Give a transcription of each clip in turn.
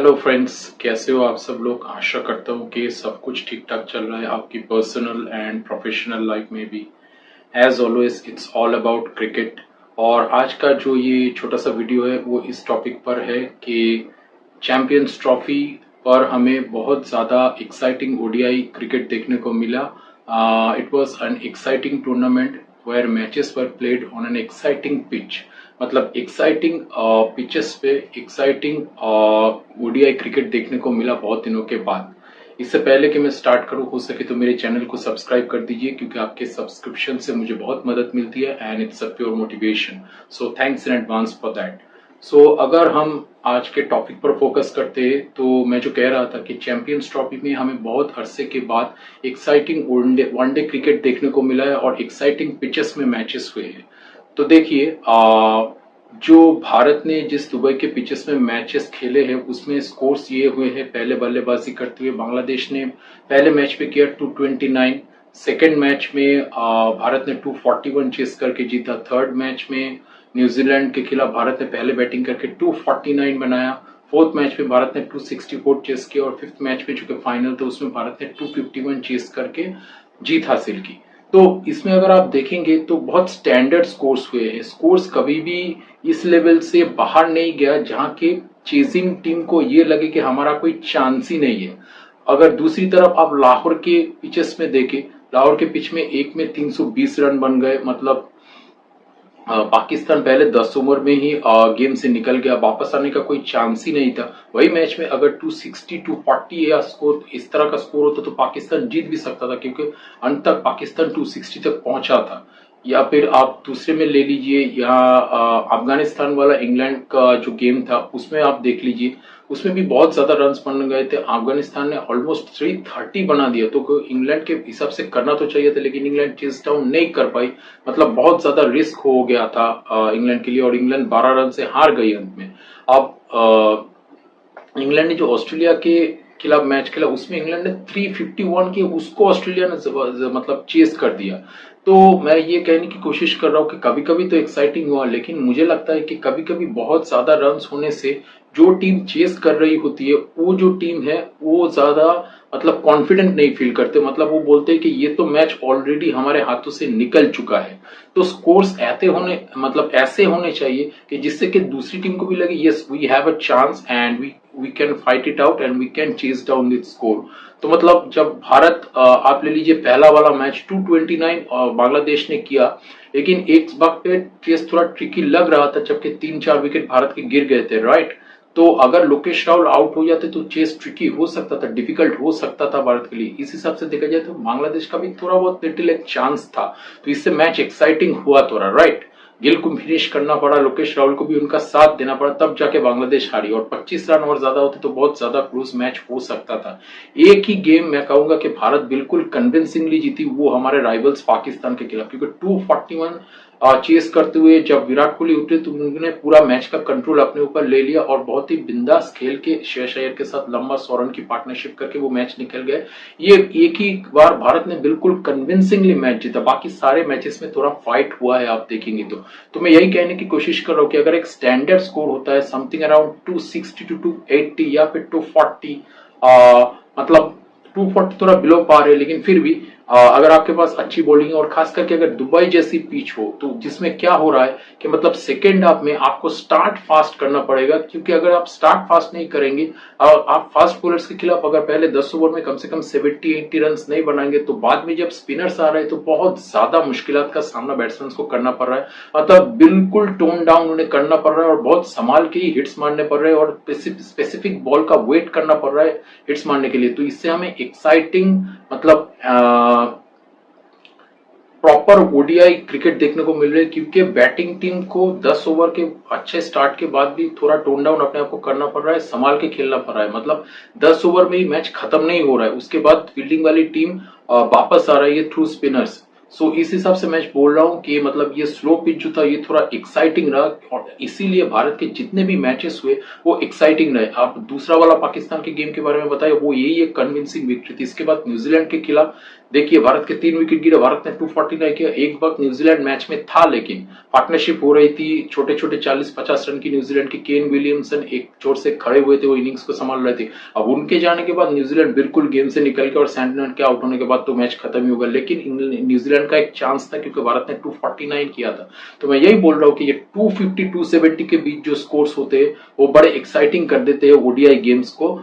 Hello friends, कैसे हो आप सब लोग। आशा करता हूँ कि सब कुछ ठीक ठाक चल रहा है आपकी पर्सनल एंड प्रोफेशनल लाइफ में भी। As always it's all about cricket. और आज का जो ये छोटा सा वीडियो है वो इस टॉपिक पर है कि चैंपियंस ट्रॉफी पर हमें बहुत ज़्यादा एक्साइटिंग ओडीआई क्रिकेट देखने को मिला। It was an exciting tournament where matches were played on an exciting pitch. मतलब एक्साइटिंग पिचेस पे एक्साइटिंग ओडीआई क्रिकेट देखने को मिला बहुत दिनों के बाद। इससे पहले कि मैं स्टार्ट करूं, हो सके तो मेरे चैनल को सब्सक्राइब कर दीजिए, क्योंकि आपके सब्सक्रिप्शन से मुझे बहुत मदद मिलती है and it's a pure motivation. So thanks in advance for that. So अगर हम आज के टॉपिक पर फोकस करते हैं तो मैं जो कह रहा था कि चैंपियंस ट्रॉफी में हमें बहुत अरसे के बाद एक्साइटिंग वनडे क्रिकेट देखने को मिला है और एक्साइटिंग पिचेस में मैचेस हुए हैं। तो देखिए, जो भारत ने जिस दुबई के पिचेस में मैचेस खेले हैं उसमें स्कोर्स ये हुए हैं। पहले बल्लेबाजी करते हुए बांग्लादेश ने पहले मैच पे किया 229। सेकेंड मैच में भारत ने 241 चेस करके जीता। थर्ड मैच में न्यूजीलैंड के खिलाफ भारत ने पहले बैटिंग करके 249 बनाया। फोर्थ मैच में भारत ने 264 चेस किया और फिफ्थ मैच में जो कि फाइनल था उसमें भारत ने 251 चेस करके जीत हासिल की। तो इसमें अगर आप देखेंगे तो बहुत स्टैंडर्ड स्कोर्स हुए हैं। स्कोर्स कभी भी इस लेवल से बाहर नहीं गया जहां के चेजिंग टीम को ये लगे कि हमारा कोई चांस ही नहीं है। अगर दूसरी तरफ आप लाहौर के पिचेस में देखें, लाहौर के पिच में एक में 320 रन बन गए। मतलब पाकिस्तान पहले 10 ओवर में ही गेम से निकल गया, वापस आने का कोई चांस ही नहीं था। वही मैच में अगर 260 240 या स्कोर इस तरह का स्कोर होता तो पाकिस्तान जीत भी सकता था, क्योंकि अंत तक पाकिस्तान 260 तक पहुंचा था। या फिर आप दूसरे में ले लीजिए, यहाँ अफगानिस्तान वाला इंग्लैंड का जो गेम था उसमें आप देख लीजिए, उसमें भी बहुत ज्यादा रन बन गए थे। अफगानिस्तान ने ऑलमोस्ट 330 बना दिया। तो इंग्लैंड के हिसाब से करना तो चाहिए था, लेकिन इंग्लैंड चेस डाउन नहीं कर पाई। मतलब बहुत ज्यादा रिस्क हो गया था इंग्लैंड के लिए और इंग्लैंड 12 रन से हार गई अंत में। अब इंग्लैंड ने जो ऑस्ट्रेलिया के खिलाफ मैच खेला उसमें इंग्लैंड ने 351 की उसको ऑस्ट्रेलिया ने मतलब चेस कर दिया। तो मैं ये कहने की कोशिश कर रहा हूँ कि कभी कभी तो एक्साइटिंग हुआ, लेकिन मुझे लगता है कि कभी कभी बहुत ज्यादा रन होने से जो टीम चेस कर रही होती है वो जो टीम है वो ज्यादा मतलब कॉन्फिडेंट नहीं फील करते। मतलब वो बोलते हैं कि ये तो मैच ऑलरेडी हमारे हाथों से निकल चुका है। तो स्कोर्स ऐसे होने चाहिए कि जिससे कि दूसरी टीम को भी लगे yes we have a chance and we can fight it out and we can chase down this score. तो मतलब जब भारत आप ले लीजिए पहला वाला मैच 229 बांग्लादेश ने किया, लेकिन एक वक्त पे चेस थोड़ा ट्रिकी लग रहा था जबकि 3-4 विकेट भारत के गिर गए थे, राइट। तो अगर लोकेश राहुल आउट हो जाते तो चेस ट्रिकी हो सकता था, डिफिकल्ट हो सकता था भारत के लिए। इस हिसाब से देखा जाए तो बांग्लादेश का भी थोड़ा बहुत लिटिल एक चांस था। तो इससे मैच एक्साइटिंग हुआ थोड़ा, राइट। गिल को फिनिश करना पड़ा, लोकेश राहुल को भी उनका साथ देना पड़ा, तब जाके बांग्लादेश हारी। और 25 रन और ज्यादा होते तो बहुत ज्यादा क्लोज मैच हो सकता था। एक ही गेम मैं कहूंगा कि भारत बिल्कुल कन्विंसिंगली जीती, वो हमारे राइवल्स पाकिस्तान के खिलाफ, क्योंकि 241 चेस करते हुए जब विराट कोहली उतरे तो उन्होंने पूरा मैच का कंट्रोल अपने ऊपर ले लिया और बहुत ही बिंदास खेल के श्रेयस अय्यर के साथ लंबा 100 रन की पार्टनरशिप करके वो मैच निकल गए। ये एक ही बार भारत ने बिल्कुल कन्विंसिंगली मैच जीता। बाकी सारे मैचेस में थोड़ा फाइट हुआ है आप देखेंगे तो मैं यही कहने की कोशिश कर रहा हूं कि अगर एक स्टैंडर्ड स्कोर होता है समथिंग अराउंड 260 टू 280 या फिर 240, मतलब 240 थोड़ा बिलो पार है, लेकिन फिर भी अगर आपके पास अच्छी बॉलिंग है और खास करके अगर दुबई जैसी पिच हो तो जिसमें क्या हो रहा है कि मतलब सेकेंड हाफ में आपको स्टार्ट फास्ट करना पड़ेगा, क्योंकि अगर आप स्टार्ट फास्ट नहीं करेंगे और आप फास्ट बॉलर्स के खिलाफ अगर पहले 10 ओवर में कम से कम 70-80 रन नहीं बनाएंगे तो बाद में जब स्पिनर्स आ रहे हैं तो बहुत ज्यादा मुश्किलात का सामना बैट्समैन को करना पड़ रहा है। मतलब बिल्कुल टोन डाउन उन्हें करना पड़ रहा है और बहुत संभाल के ही हिट्स मारने पड़ रहे हैं और स्पेसिफिक बॉल का वेट करना पड़ रहा है हिट्स मारने के लिए। तो इससे हमें एक्साइटिंग मतलब प्रॉपर ओडीआई क्रिकेट देखने को मिल रही है, क्योंकि बैटिंग टीम को 10 ओवर के अच्छे स्टार्ट के बाद भी थोड़ा टोन डाउन अपने आप को करना पड़ रहा है, संभाल के खेलना पड़ रहा है। मतलब 10 ओवर में ही मैच खत्म नहीं हो रहा है, उसके बाद फील्डिंग वाली टीम वापस आ रही है थ्रू स्पिनर्स। सो इस हिसाब से मैं बोल रहा हूं कि मतलब ये स्लो पिच जो था ये थोड़ा एक्साइटिंग रहा और इसीलिए भारत के जितने भी मैचेस हुए वो एक्साइटिंग रहे। आप दूसरा वाला पाकिस्तान के गेम के बारे में बताइए, वो यही एक कन्विंसिंग विक्ट्री थी। इसके बाद न्यूजीलैंड के खिलाफ देखिए भारत के 3 विकेट गिरे, भारत ने 249 किया। एक वक्त न्यूजीलैंड मैच में था, लेकिन पार्टनरशिप हो रही थी, छोटे छोटे 40-50 रन की न्यूजीलैंड की। केन विलियमसन एक चोट से खड़े हुए थे, वो इनिंग्स को संभाल रहे थे। अब उनके जाने के बाद न्यूजीलैंड बिल्कुल गेम से निकल के, और सैंटनर के आउट होने के बाद तो मैच खत्म ही होगा। लेकिन न्यूजीलैंड का एक चांस था, क्योंकि भारत ने 249 किया था। तो मैं यही बोल रहा हूँ कि ये 250 270 के बीच जो स्कोर्स होते हैं वो बड़े एक्साइटिंग कर देते हैं ओडीआई गेम्स को,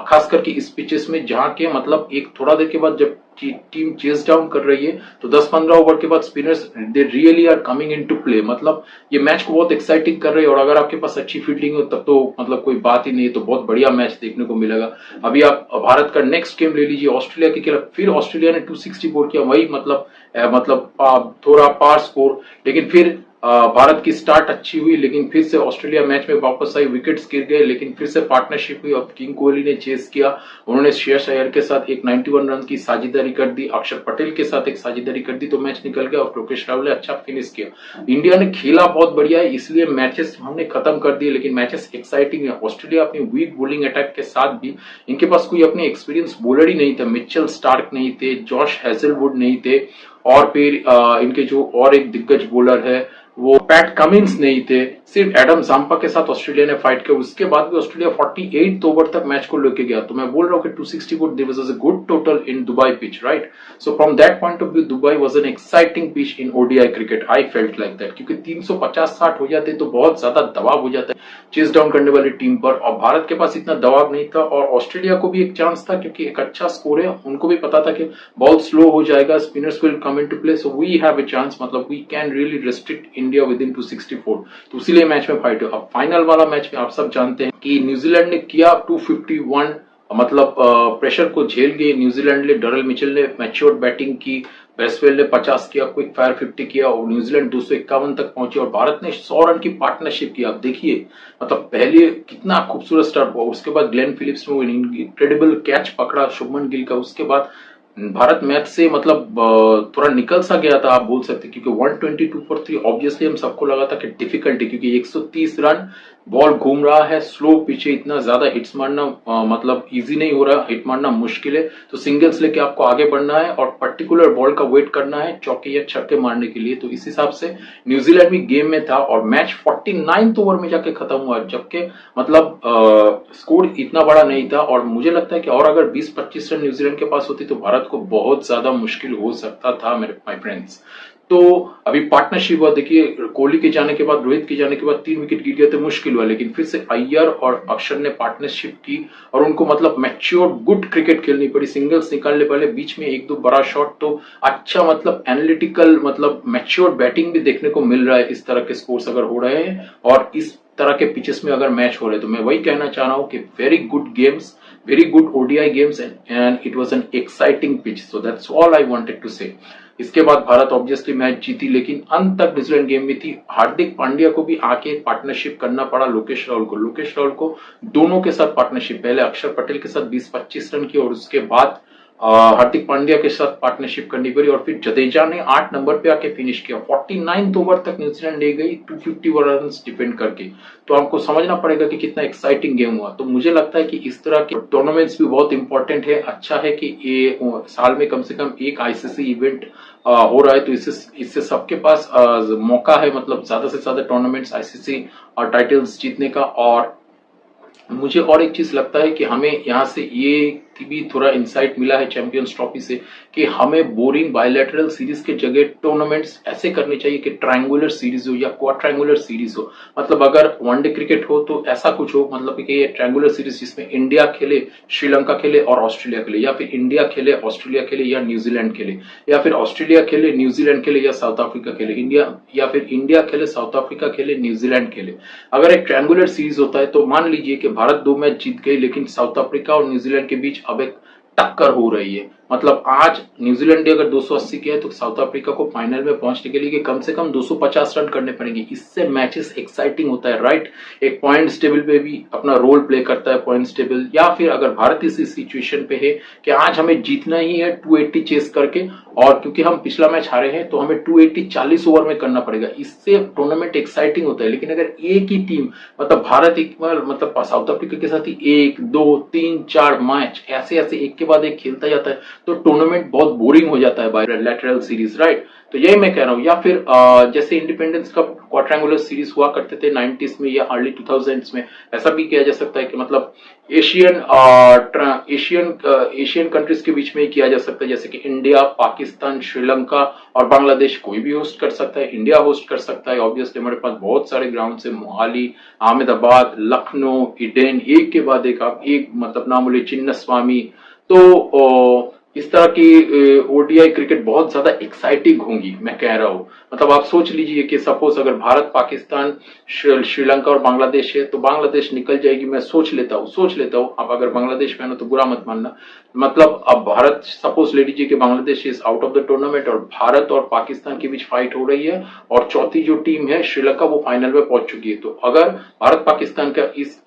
खास करके इस पिचेस में, जहां के मतलब एक थोड़ा देर के बाद जब टीम चेस डाउन कर रही है तो 10-15 ओवर के बाद spinners they really are coming into play. मतलब ये मैच को बहुत एक्साइटिंग कर रही है, और अगर आपके पास अच्छी फील्डिंग हो तब तो मतलब कोई बात ही नहीं है, तो बहुत बढ़िया मैच देखने को मिलेगा। अभी आप भारत का नेक्स्ट गेम ले लीजिए ऑस्ट्रेलिया के खिलाफ, फिर ऑस्ट्रेलिया ने 264 किया, वही थोड़ा पार स्कोर, लेकिन फिर भारत की स्टार्ट अच्छी हुई, लेकिन फिर से ऑस्ट्रेलिया मैच में वापस आई, विकेट्स गिर गए, लेकिन फिर से पार्टनरशिप हुई। अब किंग कोहली ने चेस किया, उन्होंने श्रेयस अय्यर के साथ एक 91 रन की साझेदारी कर दी, अक्षर पटेल के साथ एक साझेदारी कर दी, तो मैच निकल गया, और लोकेश राहुल ने अच्छा फिनिश किया। इंडिया ने खेला बहुत बढ़िया है, इसलिए मैचेस हमने खत्म कर दिए, लेकिन मैचेस एक्साइटिंग है। ऑस्ट्रेलिया अपनी वीक बोलिंग अटैक के साथ भी, इनके पास कोई अपने एक्सपीरियंस बॉलर ही नहीं था। मिचेल स्टार्क नहीं थे, जॉश हेजलवुड नहीं थे, और फिर इनके जो और एक दिग्गज बॉलर है वो पैट कमिंस नहीं थे, सिर्फ एडम जाम्पा के साथ ऑस्ट्रेलिया ने फाइट किया। उसके बाद भी ऑस्ट्रेलिया 48 ओवर तक मैच को लेके गया। तो मैं बोल रहा हूँ कि 264 there was a good total in Dubai pitch, right. So from that point of view Dubai was an exciting pitch in ODI cricket, I felt like that, क्योंकि 350-60 हो जाते तो बहुत ज्यादा दबाव हो जाता है चेस डाउन करने वाली टीम पर, और भारत के पास इतना दबाव नहीं था, और ऑस्ट्रेलिया को भी एक चांस था, क्योंकि एक अच्छा स्कोर है, उनको भी पता था कि बहुत स्लो हो जाएगा, spinners will come into play, so we have a chance, मतलब we can really restrict India within 264। तो इसीलिए मैच में फाइट हो। अब फाइनल वाला मैच में आप सब जानते हैं कि न्यूजीलैंड ने किया 251, मतलब प्रेशर को झेल गए न्यूजीलैंड ने। डरल मिचेल ने मैच्योर बैटिंग की, बेस्वेल ने 50 किया, क्विक फायर 50 किया, और न्यूजीलैंड 251 तक पहुंची, और भारत ने 100 रन की पार्टनरशिप की। आप देखिए मतलब पहले कितना खूबसूरत स्टार्ट हुआ, उसके बाद ग्लेन फिलिप्स ने इनक्रेडिबल कैच पकड़ा शुभमन गिल का, उसके बाद भारत मैच से मतलब थोड़ा निकल सा गया था, आप बोल सकते, क्योंकि 122 पर 3 ऑब्वियसली हम सबको लगा था कि डिफिकल्ट है, क्योंकि 130 रन, बॉल घूम रहा है, स्लो पिच है, इतना ज्यादा हिट्स मारना मतलब इजी नहीं हो रहा, हिट मारना मुश्किल है। तो सिंगल्स लेके आपको आगे बढ़ना है, और पर्टिकुलर बॉल का वेट करना है चौके या छक्के मारने के लिए। तो इस हिसाब से न्यूजीलैंड भी गेम में था, और मैच 49 ओवर में जाके खत्म हुआ, जबकि मतलब स्कोर इतना बड़ा नहीं था। और मुझे लगता है कि और अगर 20-25 रन न्यूजीलैंड के पास होती तो भारत को बहुत ज्यादा मुश्किल हो सकता था मेरे माय फ्रेंड्स। तो अभी पार्टनरशिप हुआ, देखिए कोहली के जाने के बाद, रोहित के जाने के बाद 3 विकेट गिर गए थे, मुश्किल हुआ, लेकिन फिर से अय्यर और अक्षर ने पार्टनरशिप की, और उनको मतलब मैच्योर गुड क्रिकेट खेलनी पड़ी, सिंगल्स निकालने पड़े, बीच में 1-2 बड़ा शॉट, तो अच्छा मतलब एनालिटिकल मतलब मैच्योर बैटिंग भी देखने को मिल रहा है इस तरह के स्कोर्स अगर हो रहे हैं, और इस तरह के पिचेस में अगर मैच हो रहे हैं। तो मैं वही कहना चाह रहा हूं कि very good games, very good ODI games, and it was an exciting pitch. So that's all I wanted to say. इसके बाद भारत ऑब्वियसली मैच जीती, लेकिन अंत तक न्यूजीलैंड गेम में थी। हार्दिक पांड्या को भी आके पार्टनरशिप करना पड़ा लोकेश राहुल को। लोकेश राहुल को दोनों के साथ पार्टनरशिप, पहले अक्षर पटेल के साथ 20-25 रन की, और उसके बाद हार्दिक पांड्या के साथ पार्टनरशिप करनी पड़ी, और फिर जडेजा ने 8 नंबर पे आके फिनिश किया। 49 ओवर तक न्यूजीलैंड ले गई 251 रन डिफेंड करके। तो आपको समझना पड़ेगा कि कितना एक्साइटिंग गेम हुआ। तो मुझे लगता है कि इस तरह के टूर्नामेंट्स भी बहुत इंपॉर्टेंट है। अच्छा है कि ये साल में कम से कम एक आईसीसी इवेंट हो रहा है, तो इससे सबके पास मौका है, मतलब ज्यादा से ज्यादा टूर्नामेंट्स आईसीसी और टाइटल्स जीतने का। और मुझे और एक चीज लगता है कि हमें यहाँ से ये भी थोड़ा इंसाइट मिला है चैंपियंस ट्रॉफी से, कि हमें बोरिंग बायलैटरल सीरीज के जगह टूर्नामेंट्स ऐसे करने चाहिए कि ट्रायंगुलर सीरीज हो या क्वाड्रेंगुलर सीरीज हो। मतलब अगर वनडे क्रिकेट हो तो ऐसा कुछ हो, मतलब कि ये ट्रायंगुलर सीरीज जिसमें इंडिया खेले, श्रीलंका खेले और ऑस्ट्रेलिया खेले, या फिर इंडिया खेले, ऑस्ट्रेलिया खेले या न्यूजीलैंड खेले, या फिर ऑस्ट्रेलिया खेले, न्यूजीलैंड खेले या साउथ अफ्रीका खेले, इंडिया या फिर इंडिया खेले, साउथ अफ्रीका खेले, न्यूजीलैंड खेले। अगर एक ट्रायंगुलर सीरीज होता है तो मान लीजिए कि भारत 2 मैच जीत गई, लेकिन साउथ अफ्रीका और न्यूजीलैंड के बीच अब एक टक्कर हो रही है। मतलब आज न्यूजीलैंड ने अगर 280 किया है तो साउथ अफ्रीका को फाइनल में पहुंचने के लिए कम से कम 250 रन करने पड़ेंगे। इससे मैचेस एक्साइटिंग होता है, राइट। एक पॉइंट्स टेबल पे भी अपना रोल प्ले करता है पॉइंट्स टेबल। या फिर अगर भारत इसी सिचुएशन पे है कि आज हमें जीतना ही है 280 चेस करके, और क्योंकि हम पिछला मैच हारे हैं तो हमें 280 40 ओवर में करना पड़ेगा, इससे टूर्नामेंट एक्साइटिंग होता है। लेकिन अगर एक ही टीम, मतलब भारत एक बार मतलब साउथ अफ्रीका के साथ ही 1 2 3 4 मैच ऐसे ऐसे एक के बाद एक खेलता जाता है, तो टूर्नामेंट बहुत बोरिंग हो जाता है बायलैटरल सीरीज, राइट। तो यही मैं कह रहा हूँ। या फिर जैसे इंडिपेंडेंस कप क्वाड्रेंगुलर सीरीज हुआ करते थे 90s में या अर्ली 2000s में, ऐसा भी किया जा सकता है कि मतलब एशियन कंट्रीज के बीच में ही किया जा सकता है, जैसे कि इंडिया, पाकिस्तान, श्रीलंका और बांग्लादेश, कोई भी होस्ट कर सकता है। इंडिया होस्ट कर सकता है, ऑब्वियसली हमारे पास बहुत सारे ग्राउंड है, मोहाली, अहमदाबाद, लखनऊ, ईडेन, एक के बाद एक आप एक मतलब नाम बोले चिन्नस्वामी। तो इस तरह की ओडीआई क्रिकेट बहुत ज्यादा एक्साइटिंग होंगी, मैं कह रहा हूँ। मतलब आप सोच लीजिए कि सपोज अगर भारत, पाकिस्तान, श्रीलंका और बांग्लादेश है, तो बांग्लादेश निकल जाएगी, मैं सोच लेता हूँ। अब अगर बांग्लादेश फैन हो तो बुरा मत मानना। मतलब अब भारत, सपोज ले लीजिए कि Bangladesh is out of the tournament और भारत और पाकिस्तान के बीच फाइट हो रही है, और चौथी जो टीम है श्रीलंका, वो फाइनल में पहुंच चुकी है। तो अगर भारत पाकिस्तान का इस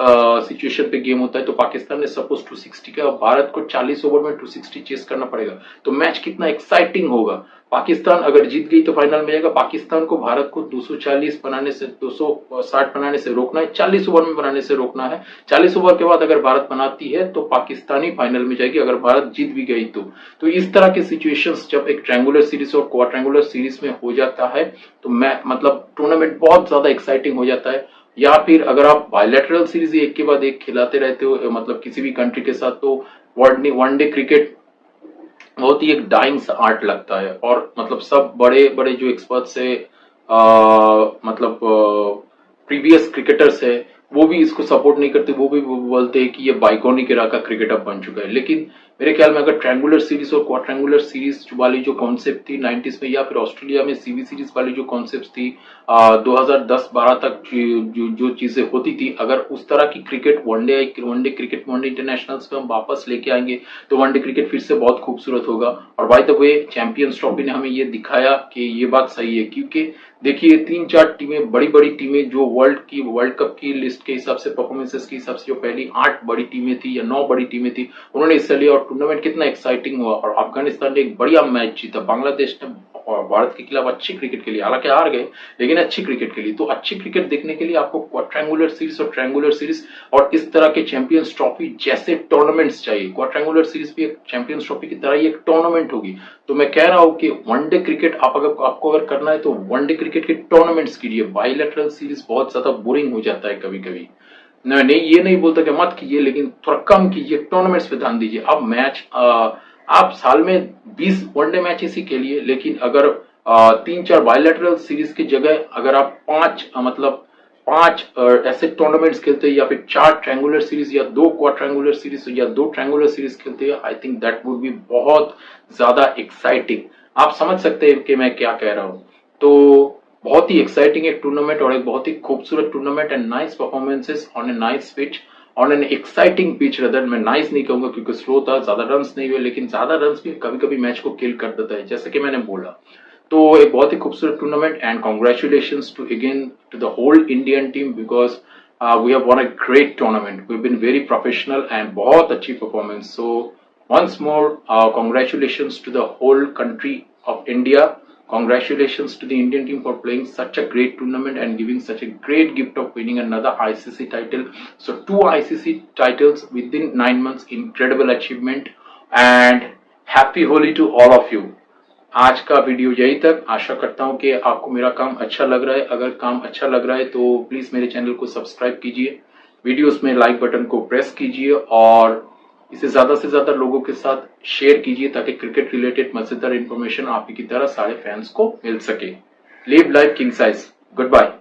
सिचुएशन पे गेम होता है, तो पाकिस्तान ने सपोज 260 का, भारत को 40 ओवर में 260 चेस करना पड़ेगा, तो मैच कितना एक्साइटिंग होगा। पाकिस्तान अगर जीत गई तो फाइनल में जाएगा। पाकिस्तान को भारत को 240 बनाने से, 260 बनाने से रोकना है, 40 ओवर में बनाने से रोकना है। 40 ओवर के बाद अगर भारत बनाती है तो पाकिस्तान ही फाइनल में जाएगी, अगर भारत जीत भी गई तो इस तरह के सिचुएशंस जब एक ट्रायंगुलर सीरीज और क्वाड्रेंगुलर सीरीज में हो जाता है, तो मैं मतलब टूर्नामेंट बहुत ज्यादा एक्साइटिंग हो जाता है। या फिर अगर आप बायलैटरल सीरीज एक के बाद एक खिलाते रहते हो, मतलब किसी भी कंट्री के साथ, तो वनडे क्रिकेट बहुत ही एक डाइंग आर्ट लगता है। और मतलब सब बड़े बड़े जो एक्सपर्ट्स है, मतलब प्रीवियस क्रिकेटर्स है, वो भी इसको सपोर्ट नहीं करते। वो भी बोलते हैं कि ये बाइकॉनिक एरा का क्रिकेट अब बन चुका है। लेकिन मेरे ख्याल में अगर ट्रायंगुलर सीरीज और क्वाड्रेंगुलर सीरीज वाली जो कॉन्सेप्ट थी 90s में, या फिर ऑस्ट्रेलिया में सीवी सीरीज वाली जो कॉन्सेप्ट थी 2010-12 तक जो चीजें होती थी, अगर उस तरह की cricket one day cricket, one day internationals में हम वापस लेके आएंगे, तो वनडे क्रिकेट फिर से बहुत खूबसूरत होगा। और by the way champions trophy ने हमें ये दिखाया कि ये बात सही है, क्योंकि देखिए 3-4 टीमें, बड़ी बड़ी टीमें जो वर्ल्ड कप की लिस्ट के हिसाब से, परफॉर्मेंसेस के हिसाब से, जो पहली 8 बड़ी टीमें थी या 9 बड़ी टीमें थी, उन्होंने हिस्सा लिया और टूर्नामेंट कितना एक्साइटिंग हुआ। और अफगानिस्तान ने एक बढ़िया मैच जीता, बांग्लादेश ने और भारत के खिलाफ अच्छी क्रिकेट के लिए, हालांकि हार गए लेकिन अच्छी क्रिकेट के लिए। तो अच्छी क्रिकेट देखने के लिए आपको क्वाड्रेंगुलर सीरीज और ट्रायंगुलर सीरीज और इस तरह के चैंपियंस ट्रॉफी जैसे टूर्नामेंट्स चाहिए। क्वाड्रेंगुलर सीरीज भी एक चैंपियंस ट्रॉफी की तरह ही एक टूर्नामेंट होगी। तो मैं कह रहा हूं कि वनडे क्रिकेट आपको अगर करना है तो वनडे क्रिकेट के टूर्नामेंट्स कीजिए। बायलैटरल सीरीज बहुत ज्यादा बोरिंग हो जाता है कभी कभी। नहीं, ये नहीं बोलता कि मत कीजिए, लेकिन थोड़ा कम कीजिए, टूर्नामेंट्स पे ध्यान दीजिए। अब मैच आप साल में 20 वनडे मैचेस ही खेलिए, लेकिन अगर 3-4 बायलैटरल सीरीज की जगह अगर आप 5 ऐसे टूर्नामेंट्स खेलते हैं, या फिर 4 ट्रायंगुलर सीरीज या 2 क्वाड्रेंगुलर सीरीज या 2 ट्रायंगुलर सीरीज खेलते हैं, I think that would be बहुत ज्यादा एक्साइटिंग। आप समझ सकते हैं कि मैं क्या कह रहा हूं। तो बहुत ही एक्साइटिंग एक टूर्नामेंट और एक बहुत ही खूबसूरत tournament and nice performances on a nice pitch, on an exciting pitch. Rather मैं नाइस नहीं कहूंगा क्योंकि स्लो था, ज्यादा रन्स नहीं हुए, लेकिन ज्यादा रन्स भी कभी कभी मैच को किल कर देता है, जैसे कि मैंने बोला। तो एक बहुत ही खूबसूरत tournament and congratulations to again to the whole Indian team, because we have won a great tournament, we have been very professional and बहुत अच्छी performance. So once more congratulations to the whole country of India. Congratulations to the Indian team for playing such a great tournament and giving such a great gift of winning another ICC title. So 2 ICC titles within 9 months, incredible achievement and happy Holi to all of you. आज का video यही तक। आशा करता हूं कि आपको मेरा काम अच्छा लग रहा है। अगर काम अच्छा लग रहा है तो प्लीज मेरे चैनल को सब्सक्राइब कीजिए, वीडियोस में लाइक बटन को प्रेस कीजिए और इसे ज्यादा से ज्यादा लोगों के साथ शेयर कीजिए, ताकि क्रिकेट रिलेटेड मजेदार इंफॉर्मेशन आप ही की तरह सारे फैंस को मिल सके। Live life king size. Good bye.